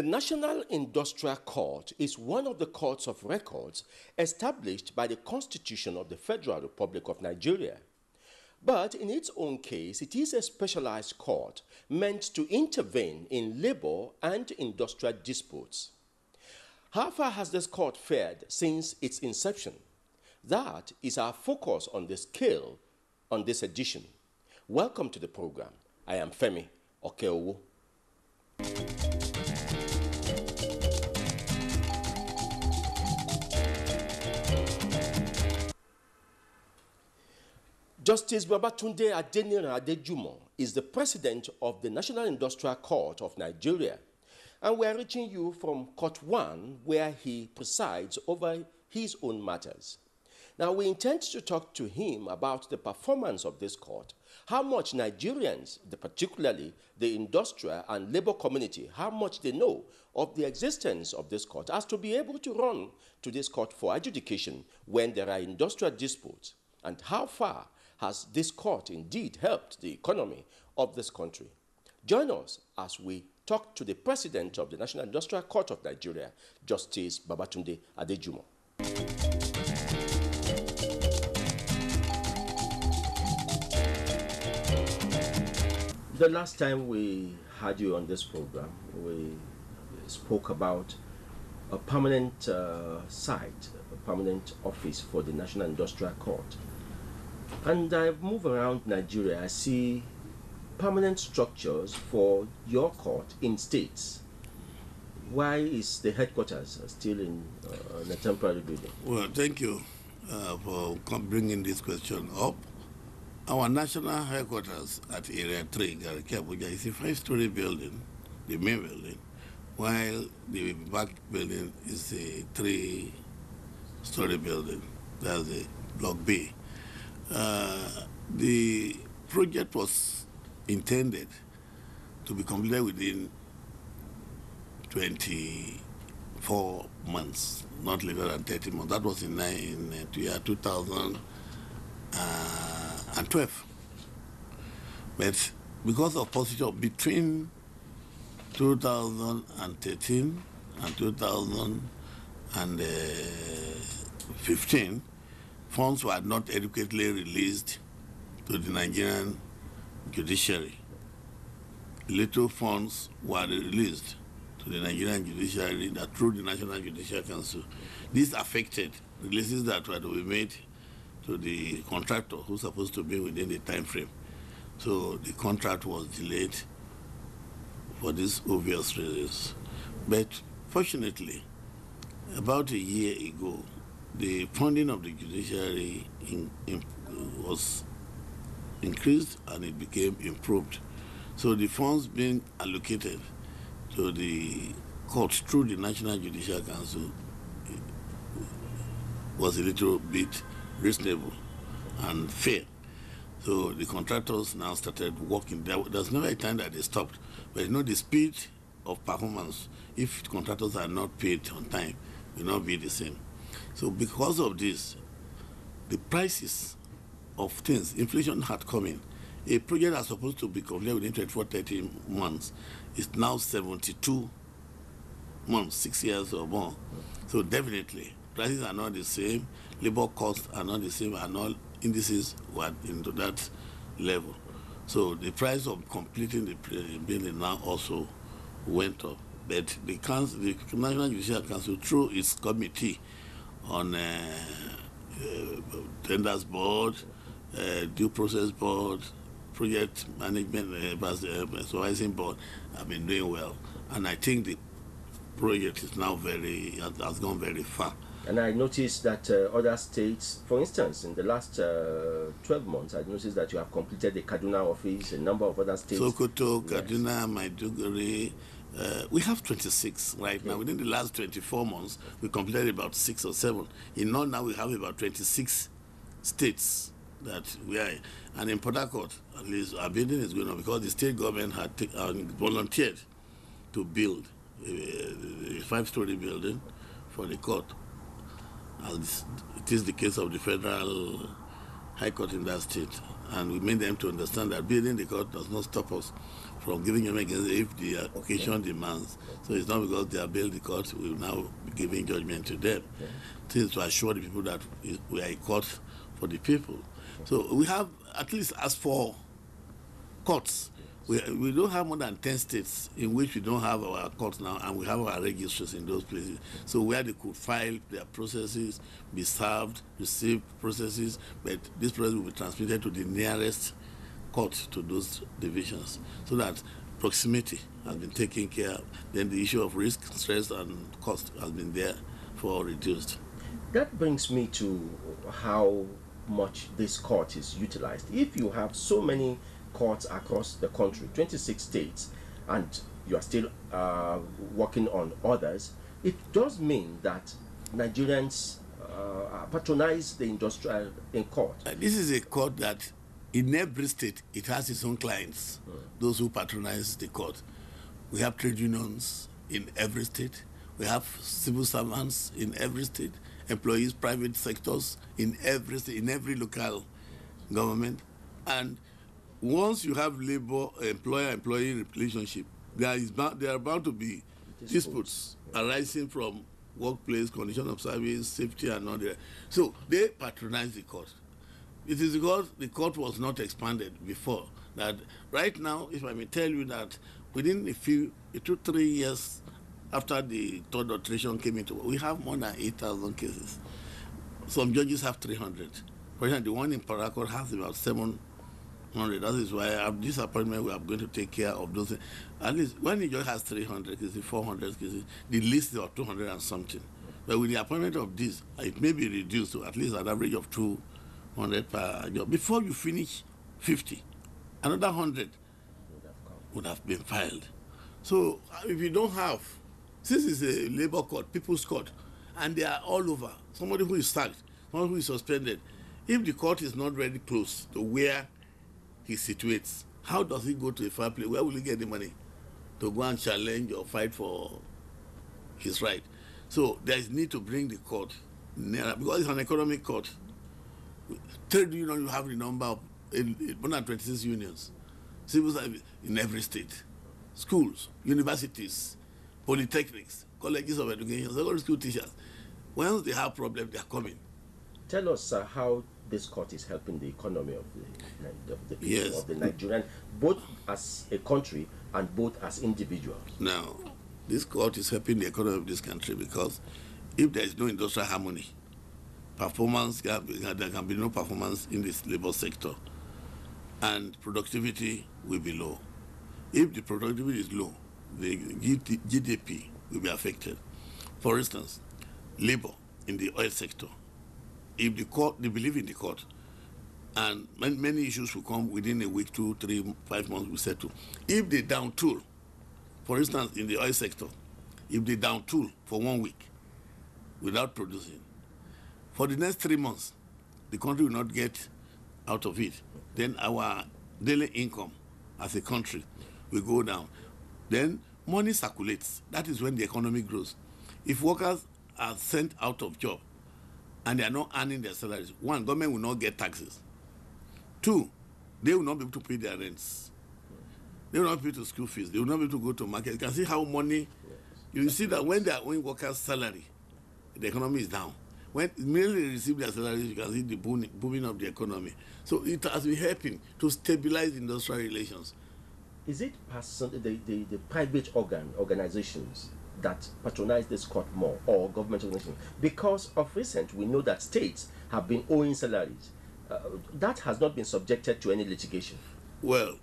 The National Industrial Court is one of the courts of records established by the Constitution of the Federal Republic of Nigeria. But in its own case, it is a specialized court meant to intervene in labor and industrial disputes. How far has this court fared since its inception? That is our focus on the scale on this edition. Welcome to the program. I am Femi Okeowo. Justice Babatunde Adejumo is the president of the National Industrial Court of Nigeria, and we are reaching you from Court 1, where he presides over his own matters. Now, we intend to talk to him about the performance of this court, how much Nigerians, particularly the industrial and labor community, how much they know of the existence of this court, as to be able to run to this court for adjudication when there are industrial disputes, and how far has this court indeed helped the economy of this country. Join us as we talk to the president of the National Industrial Court of Nigeria, Justice Babatunde Adejumo. The last time we had you on this program, we spoke about a permanent site, a permanent office for the National Industrial Court. And I move around Nigeria, I see permanent structures for your court in states. Why is the headquarters still in a temporary building? Well, thank you for bringing this question up. Our national headquarters at Area 3, Abuja, is a 5-story building, the main building, while the back building is a 3-story building. That's the Block B. The project was intended to be completed within 24 months, not later than 30 months. That was in the year 2012. But because of position between 2013 and 2015, funds were not adequately released to the Nigerian judiciary. Little funds were released to the Nigerian judiciary that through the National Judicial Council. This affected releases that were to be made to the contractor who's supposed to be within the time frame. So the contract was delayed for these obvious reasons. But fortunately, about a year ago, the funding of the judiciary was increased and it became improved. So the funds being allocated to the courts through the National Judicial Council was a little bit reasonable and fair. So the contractors now started working. There's never a time that they stopped. But you know, the speed of performance, if contractors are not paid on time, will not be the same. So because of this, the prices of things, inflation had come in. A project that's supposed to be completed within 24-30 months is now 72 months, 6 years or more. So definitely, prices are not the same, labor costs are not the same, and all indices were into that level. So the price of completing the building now also went up. But the National Judicial Council, through its committee on tenders board, due process board, project management supervising board, have been doing well. And I think the project is now has gone very far. And I noticed that other states, for instance, in the last 12 months, I noticed that you have completed the Kaduna office, a number of other states. Sokoto, Kaduna, Maiduguri. We have 26 right now. Within the last 24 months, we completed about 6 or 7. In all, now we have about 26 states that we are in. And in Port Harcourt, at least our building is going on because the state government had volunteered to build a 5-story building for the court. As it is the case of the Federal High Court in that state. And we made them to understand that building the court does not stop us from giving judgment against if the occasion demands. So it's not because they are bailed, the court will now be giving judgment to them. Things to assure the people that we are a court for the people. So we have, at least as for courts, we don't have more than 10 states in which we don't have our courts now, and we have our registers in those places. So where they could file their processes, be served, receive processes, but this process will be transmitted to the nearest court to those divisions, so that proximity has been taken care of. Then the issue of risk, stress, and cost has been there for reduced. That brings me to how much this court is utilized. If you have so many courts across the country, 26 states, and you are still working on others, it does mean that Nigerians patronize the industrial in court. This is a court that in every state it has its own clients, those who patronize the court. We have trade unions in every state. We have civil servants in every state, employees, private sectors in every state, in every local government. And once you have labor, employer-employee relationship, there are bound to be disputes arising from workplace, condition of service, safety, and all that. So they patronize the court. It is because the court was not expanded before that right now, if I may tell you that within it took 3 years after the third alteration came into, we have more than 8,000 cases. Some judges have 300. For example, the one in Paracord has about 700. That is why at this appointment we are going to take care of those. At least when the judge has 300 cases, 400 cases, the list is of 200 and something. But with the appointment of this, it may be reduced to at least an average of 200 per job. Before you finish 50, another 100 would have been filed. So if you don't have, since it's a labor court, people's court, and they are all over, somebody who is sacked, somebody who is suspended, if the court is not very close to where he situates, how does he go to a fair place? Where will he get the money to go and challenge or fight for his right? So there is need to bring the court nearer, because it's an economic court. Trade union, you have the number of more than 26 unions, civil service in every state, schools, universities, polytechnics, colleges of education, secondary school teachers. Once they have problems, they are coming. Tell us how this court is helping the economy of the people, Yes. of the Nigerian, both as a country and both as individuals. Now, this court is helping the economy of this country because if there is no industrial harmony, there can be no performance in this labor sector, and productivity will be low. If the productivity is low, the GDP will be affected. For instance, labor in the oil sector, if the court, they believe in the court, and many issues will come within a week, 2, 3, 5 months, we settle. If they down tool, for instance, in the oil sector, if they down tool for 1 week without producing, for the next 3 months, the country will not get out of it. Then our daily income as a country will go down. Then money circulates. That is when the economy grows. If workers are sent out of job and they are not earning their salaries, one, government will not get taxes. Two, they will not be able to pay their rents. They will not pay to school fees. They will not be able to go to market. You can see how money, you see that when they are owing workers' salary, the economy is down. When immediately they receive their salaries, you can see the booming of the economy. So it has been helping to stabilize industrial relations. Is it the private organizations that patronize this court more, or government organizations? Because of recent, we know that states have been owing salaries. That has not been subjected to any litigation. Well,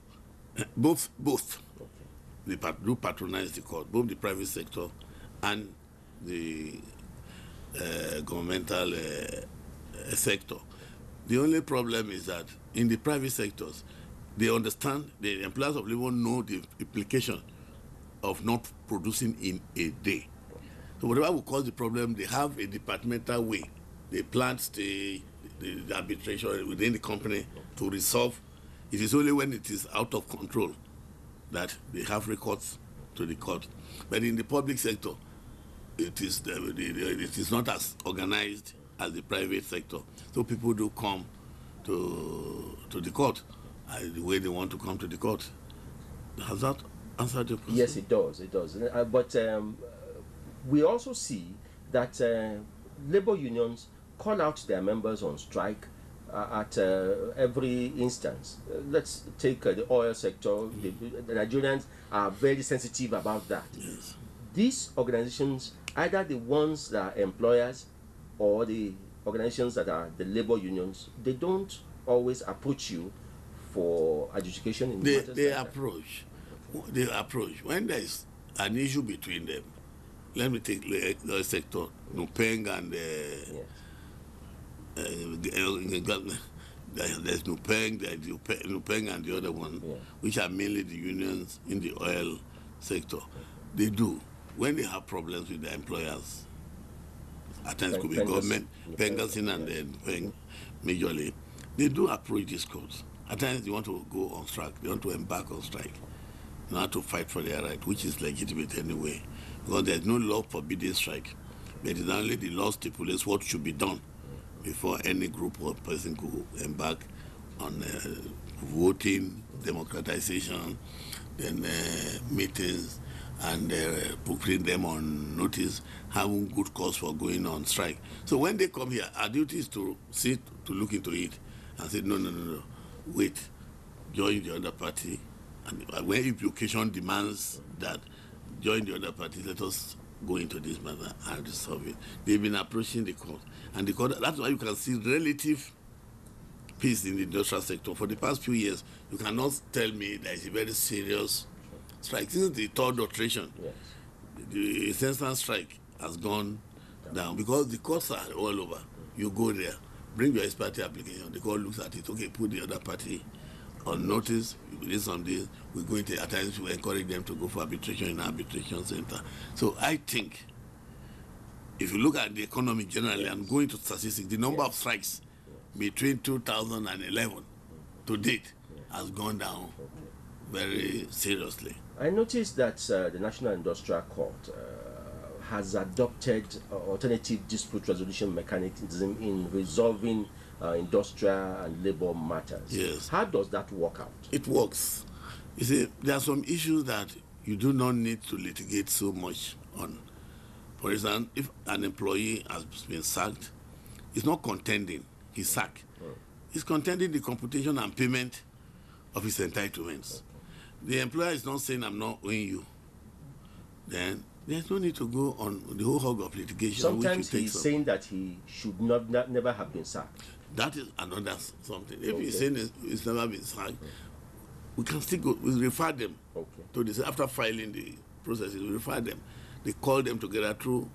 both. Okay. They do patronize the court, both the private sector and the governmental sector. The only problem is that in the private sectors, they understand, the employers of labor know the implication of not producing in a day. So whatever will cause the problem, they have a departmental way. They plan the arbitration within the company to resolve. It is only when it is out of control that they have recourse to the court. But in the public sector, it is not as organized as the private sector. So people do come to the court the way they want to come to the court. Has that answered your question? Yes, it does. It does. But we also see that labor unions call out their members on strike at every instance. Let's take the oil sector. The Nigerians are very sensitive about that. Yes. These organizations, either the ones that are employers or the organizations that are the labor unions, they don't always approach you for adjudication in matters They like approach. They approach. When there is an issue between them, let me take the sector, Nupeng and there's Nupeng and the other one, which are mainly the unions in the oil sector. They do. When they have problems with their employers, at times it could be government, Pengasin and then Peng majorly, they do approach these courts. At times they want to go on strike, they want to embark on strike, not to fight for their right, which is legitimate anyway, because there's no law forbidding strike. But it is only the law stipulates what should be done before any group or person could embark on voting, democratization, then meetings, and putting them on notice, having good cause for going on strike. So when they come here, our duty is to sit, to look into it, and say, no, wait, join the other party. And when implication demands that join the other party, let us go into this matter and resolve it. They've been approaching the court. And the court, that's why you can see relative peace in the industrial sector. For the past few years, you cannot tell me there is a very serious strike. Since the third alteration, the incessant strike has gone down because the courts are all over. You go there, bring your ex-party application, the court looks at it, okay, put the other party on notice, we did some days, we're going to, at times we encourage them to go for arbitration in arbitration center. So I think, if you look at the economy generally and go into statistics, the number of strikes between 2011 to date has gone down very seriously. I noticed that the National Industrial Court has adopted alternative dispute resolution mechanism in resolving industrial and labor matters. Yes. How does that work out? It works. You see, there are some issues that you do not need to litigate so much on. For example, if an employee has been sacked, he's not contending his sack. He's contending the computation and payment of his entitlements. The employer is not saying, I'm not owing you. Then there's no need to go on the whole hog of litigation. Sometimes he's saying that he should never have been sacked. That is another something. If he's saying he's never been sacked, we can still go, we refer them to this. After filing the processes, we refer them. They call them together through,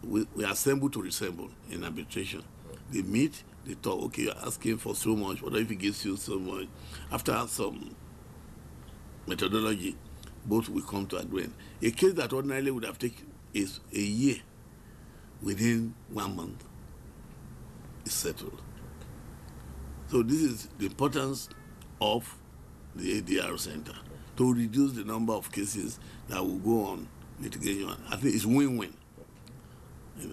we assemble to resemble in arbitration. They meet, they talk, okay, you're asking for so much, what if he gives you so much? After some methodology, both will come to agreement. A case that ordinarily would have taken is a year, within 1 month, is settled. So this is the importance of the ADR Center, to reduce the number of cases that will go on litigation. I think it's win-win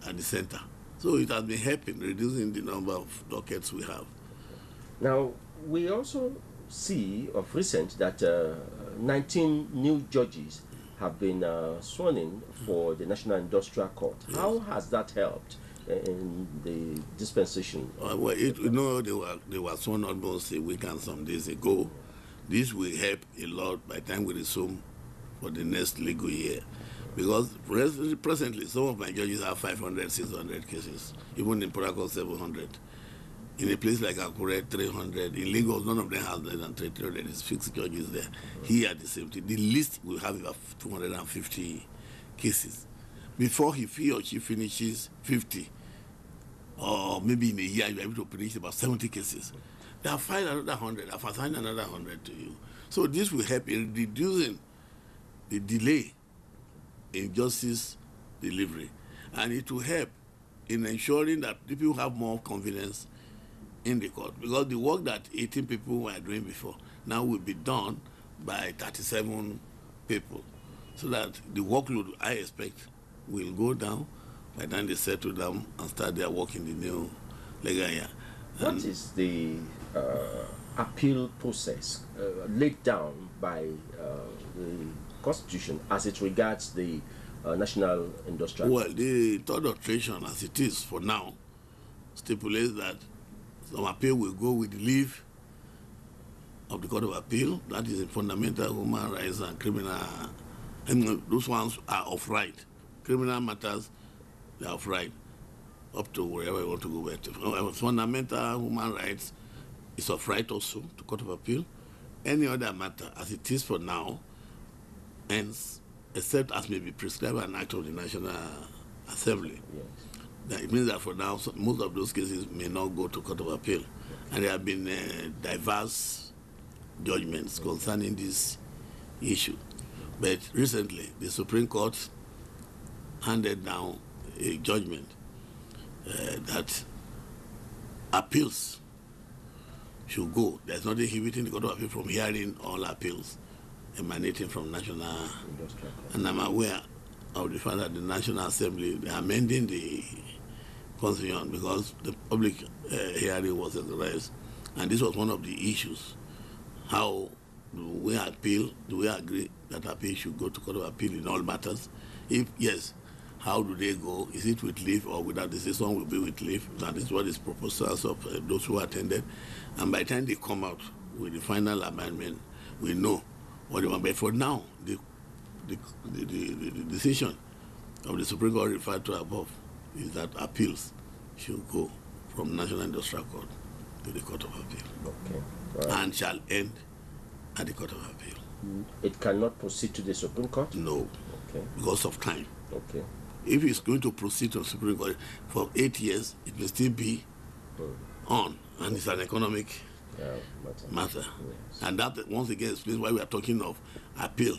at the center. So it has been helping reducing the number of dockets we have. Now, we also see of recent that 19 new judges have been sworn in for the National Industrial Court. Yes. How has that helped in the dispensation? Well, they were sworn almost a week and some days ago. This will help a lot by the time we resume for the next legal year. Because presently, some of my judges have 500, 600 cases, even in Protocol 700. In a place like Akure, 300. In Lagos, none of them has less than 300. There's 6 judges there. Here, the same thing. The least will have about 250 cases. Before he or she finishes 50, or maybe in a year, you're able to finish about 70 cases. They have filed another 100. I've assigned another 100 to you. So this will help in reducing the delay in justice delivery. And it will help in ensuring that people have more confidence in the court. Because the work that 18 people were doing before now will be done by 37 people. So that the workload, I expect, will go down by the time they settle down and start their work in the new legal year. What is the appeal process laid down by the Constitution as it regards the National Industrial? Well, the third alteration, as it is for now, stipulates that some appeal will go with the leave of the Court of Appeal. That is a fundamental human rights and criminal. And those ones are of right. Criminal matters, they are of right, up to wherever you want to go. But fundamental human rights is of right also to Court of Appeal. Any other matter, as it is for now, ends except as may be prescribed by an act of the National Assembly. Yes. That it means that for now, most of those cases may not go to Court of Appeal. And there have been diverse judgments concerning this issue. But recently, the Supreme Court handed down a judgment that appeals should go. There's nothing inhibiting the Court of Appeal from hearing all appeals emanating from national. And I'm aware of the fact that the National Assembly, they are amending the Constitution because the public hearing was authorized. And this was one of the issues. How do we appeal? Do we agree that appeal should go to Court of Appeal in all matters? If yes, how do they go? Is it with leave or without? This one will be with leave. That is what is proposals of those who attended. And by the time they come out with the final amendment, we know what they want. But for now, the decision of the Supreme Court referred to above is that appeals should go from National Industrial Court to the Court of Appeal. Okay. Right. And shall end at the Court of Appeal. It cannot proceed to the Supreme Court? No. Okay. Because of time. Okay. If it's going to proceed to the Supreme Court for 8 years, it will still be on, and it's an economic matter. Yes. And that once again explains why we are talking of appeal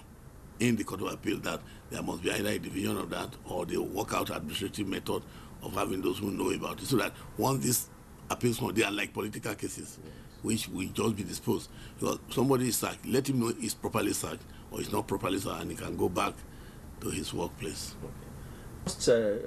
in the Court of Appeal, that there must be either a division of that or they work out administrative method of having those who know about it, so that once these appeals come, they are like political cases, yes, which will just be disposed. Because somebody is sacked, let him know he's properly sacked or he's not properly sacked, and he can go back to his workplace. Okay.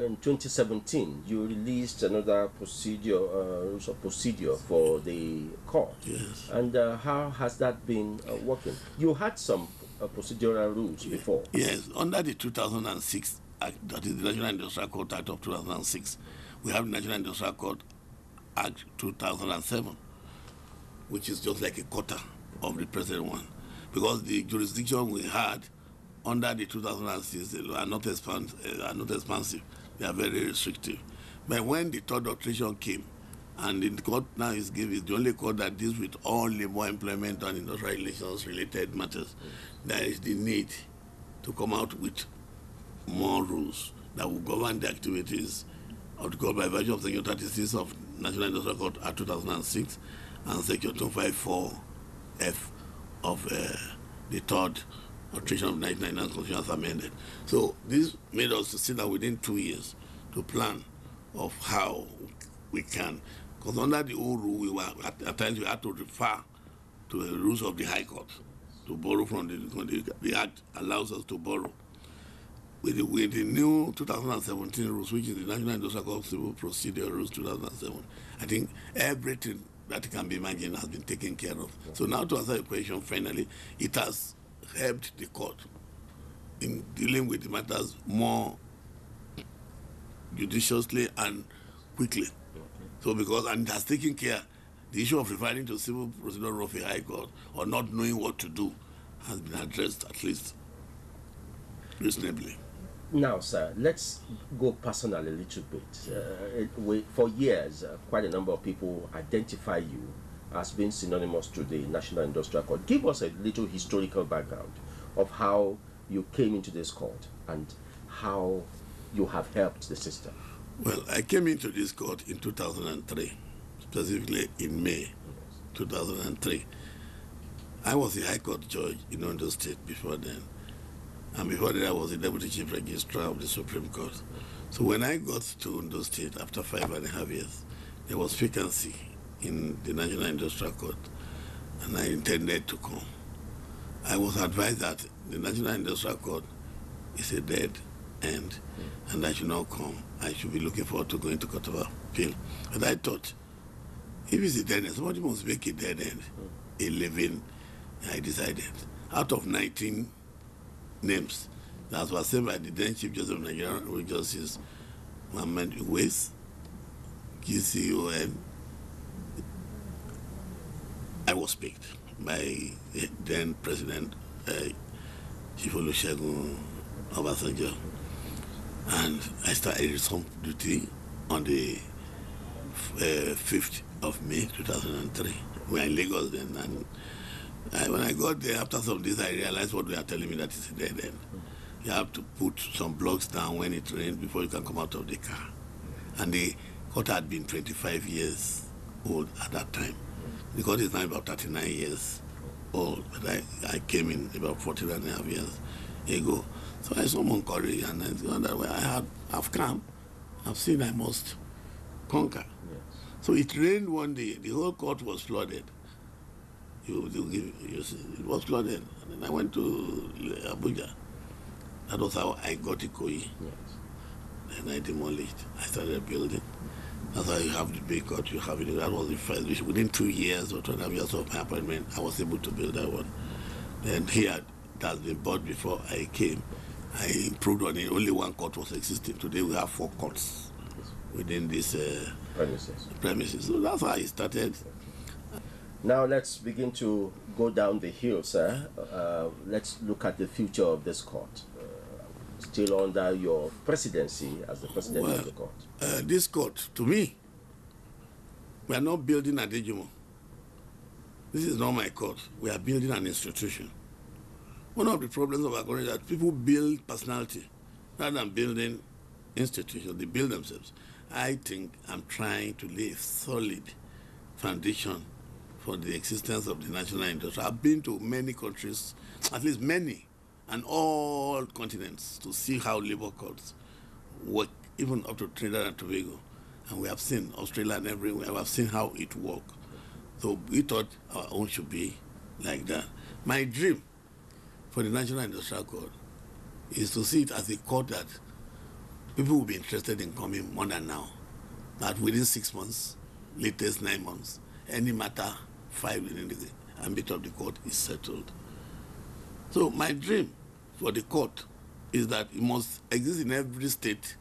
In 2017, you released another rules of procedure for the court. Yes. And how has that been working? You had some procedural rules before. Yes, under the 2006 Act, that is the National Industrial Court Act of 2006, we have the National Industrial Court Act 2007, which is just like a quarter of the present one, because the jurisdiction we had under the 2006 are not expansive. They are very restrictive. But when the third alteration came, and the court now is the only court that deals with all labor, employment, and industrial relations related matters, there is the need to come out with more rules that will govern the activities of the court by virtue of Section 36 of National Industrial Court Act 2006 and Section 254F of the third alteration of 1999 Constitution as amended. So this made us to sit down within 2 years to plan of how we can, because under the old rule, we were at times we had to refer to the rules of the High Court to borrow from the Act allows us to borrow. With the new 2017 rules, which is the National Industrial Court Civil Procedure Rules 2007, I think everything that can be imagined has been taken care of. So now to answer your question, finally, it has helped the court in dealing with the matters more judiciously and quickly. So and it has taken care, the issue of referring to civil procedure of a high court or not knowing what to do has been addressed at least reasonably. Now, sir, let's go personal a little bit. For years, quite a number of people identify you as being synonymous to the National Industrial Court. Give us a little historical background of how you came into this court and how you have helped the system. Well, I came into this court in 2003, specifically in May 2003. I was a High Court judge in Ondo State before then. And before that, I was the Deputy Chief Registrar of the Supreme Court. So when I got to Ondo State after 5.5 years, there was vacancy in the National Industrial Court, and I intended to come. I was advised that the National Industrial Court is a dead end, and I should not come. I should be looking forward to going to Court of Appeal. But I thought, if it's a dead end, somebody must make a dead end a living. I decided, out of 19 names that were sent by the then Chief Justice of Nigeria, which Justice Mohammed Uwais, QCON. I was picked by the then President Chief Olusegun Obasanjo, and I started some duty on the 5th of May 2003. We were in Lagos then, and when I got there, after some days, I realized what they are telling me, that is a dead end. You have to put some blocks down when it rains before you can come out of the car. And the court had been 25 years old at that time. The court is now about 39 years old, but I came in about 14 and a half years ago. So I summoned courage, and I thought that I've come, I've seen I must conquer. Yes. So it rained one day, the whole court was flooded. It was flooded. And then I went to Abuja. That was how I got Ikoyi. Yes. Then I demolished. I started building. That's how you have the big court, you have it. That was the first. Within 2 years or 2.5 years of my appointment, I was able to build that one. Then here, it has been bought before I came. I improved on it. Only one court was existing. Today we have 4 courts within this premises. So that's how I started. Now let's begin to go down the hill, sir. Let's look at the future of this court. Still under your presidency as the president of the court. This court, to me, we are not building a Adejumo. This is not my court. We are building an institution. One of the problems of our country is that people build personality rather than building institutions. They build themselves. I think I'm trying to lay a solid foundation for the existence of the national industry. I've been to many countries, at least many, and all continents, to see how labor courts work, even up to Trinidad and Tobago. And we have seen Australia and everywhere. We have seen how it works. So we thought our own should be like that. My dream for the National Industrial Court is to see it as a court that people will be interested in coming more than now. That within 6 months, latest 9 months, any matter filed within the ambit of the court is settled. So my dream for the court is that it must exist in every state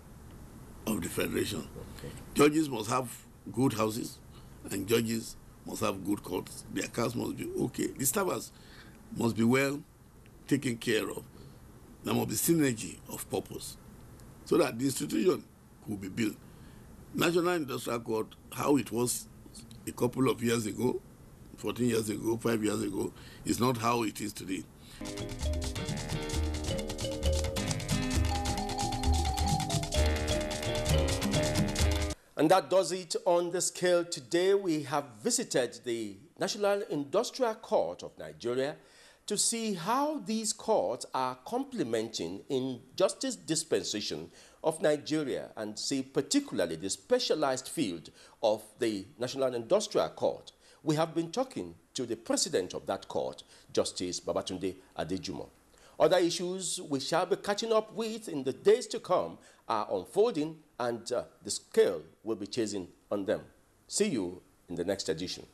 of the federation. Okay. Judges must have good houses, and judges must have good courts. Their accounts must be okay. The staffers must be well taken care of. There must be synergy of purpose, so that the institution could be built. National Industrial Court, how it was a couple of years ago, 14 years ago, 5 years ago, is not how it is today. And that does it on the scale today. We have visited the National Industrial Court of Nigeria to see how these courts are complementing in justice dispensation of Nigeria, and see particularly the specialized field of the National Industrial Court. We have been talking to the president of that court, Justice Babatunde Adejumo. Other issues we shall be catching up with in the days to come are unfolding, and the scale will be chasing on them. See you in the next edition.